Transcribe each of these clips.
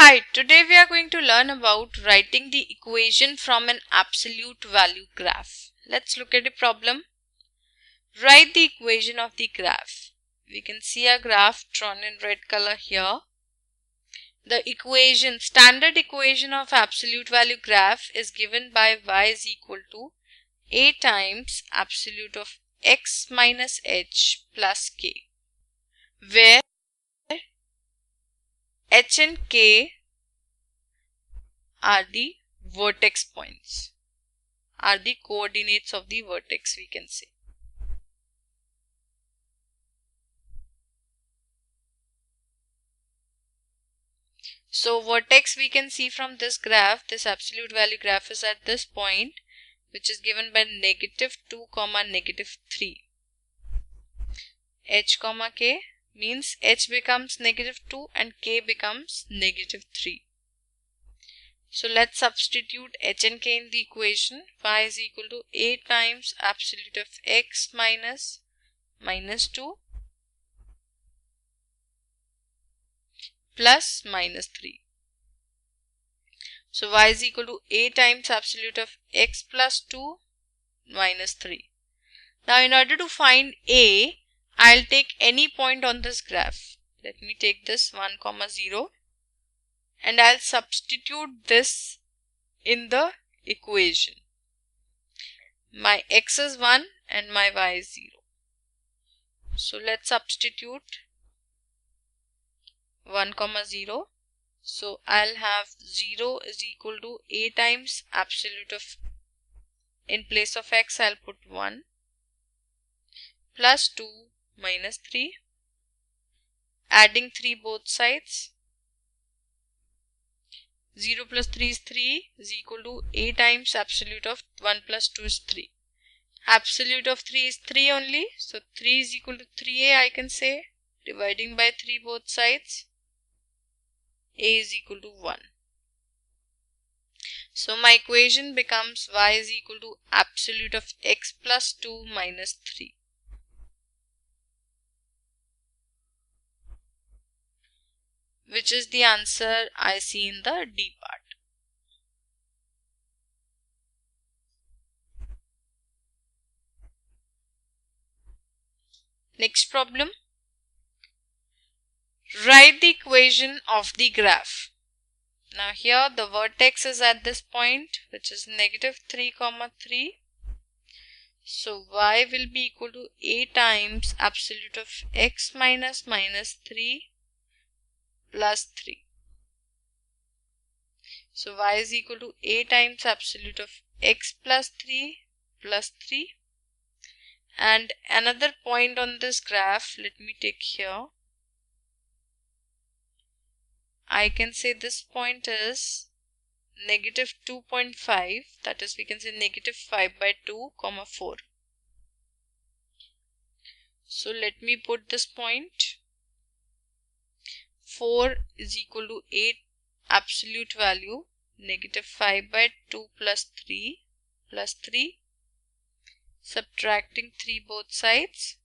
Hi, today we are going to learn about writing the equation from an absolute value graph. Let's look at the problem. Write the equation of the graph. We can see a graph drawn in red color here. The equation, standard equation of absolute value graph is given by y is equal to a times absolute of x minus h plus k, where h and k are the vertex points, are the coordinates of the vertex, we can say. So vertex, we can see from this graph, this absolute value graph is at this point, which is given by -2, -3. H comma k means h becomes -2 and k becomes -3. So let's substitute h and k in the equation. Y is equal to a times absolute of x minus -2 plus -3. So y is equal to a times absolute of x plus 2 minus 3. Now in order to find a, I'll take any point on this graph. Let me take this 1, 0 and I'll substitute this in the equation. My x is 1 and my y is 0. So let's substitute 1, 0. So I'll have 0 is equal to a times absolute of, in place of x I'll put 1, plus 2 minus 3, adding 3 both sides. 0 plus 3 is 3 is equal to a times absolute of 1 plus 2 is 3. Absolute of 3 is 3 only. So 3 is equal to 3a, I can say, dividing by 3 both sides. A is equal to 1. So my equation becomes y is equal to absolute of x plus 2 minus 3. Which is the answer I see in the D part. Next problem. Write the equation of the graph. Now here the vertex is at this point, which is -3, 3. So y will be equal to a times absolute of x minus -3 plus 3. So y is equal to a times absolute of x plus 3 plus 3. And another point on this graph, let me take here. I can say this point is -2.5, that is, we can say -5/2, 4. So let me put this point. 4 is equal to 8 absolute value, -5/2 plus 3 plus 3, subtracting 3 both sides.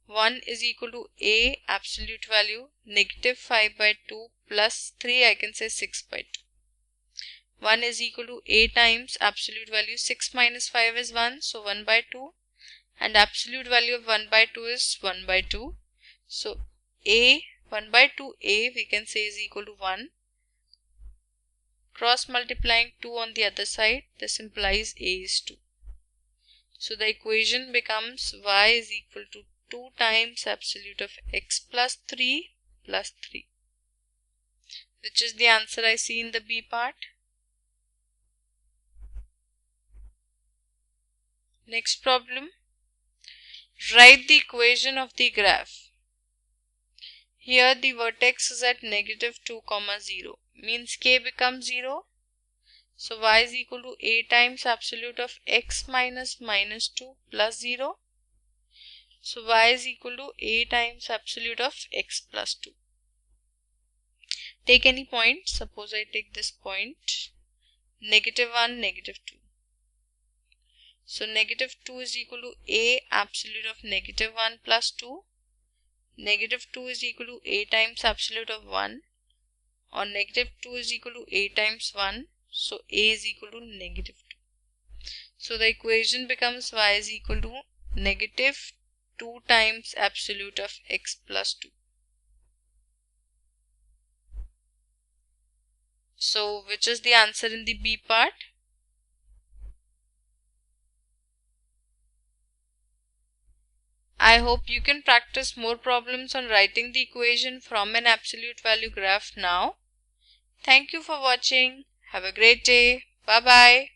1 is equal to a absolute value, -5/2 plus 3, I can say 6/2. 1 is equal to a times absolute value, 6 minus 5 is 1, so 1/2, and absolute value of 1/2 is 1/2. So a 1/2a we can say is equal to 1. Cross multiplying 2 on the other side, this implies a is 2. So the equation becomes y is equal to 2 times absolute of x plus 3 plus 3, which is the answer I see in the B part. Next problem. Write the equation of the graph. Here the vertex is at -2, 0, means k becomes 0. So y is equal to a times absolute of x minus -2 plus 0. So y is equal to a times absolute of x plus 2. Take any point. Suppose I take this point, -1, -2. So -2 is equal to a absolute of -1 plus 2. -2 is equal to a times absolute of 1. or negative 2 is equal to a times 1. So a is equal to negative 2. So the equation becomes y is equal to negative 2 times absolute of x plus 2. So which is the answer in the B part? I hope you can practice more problems on writing the equation from an absolute value graph now. Thank you for watching. Have a great day. Bye bye.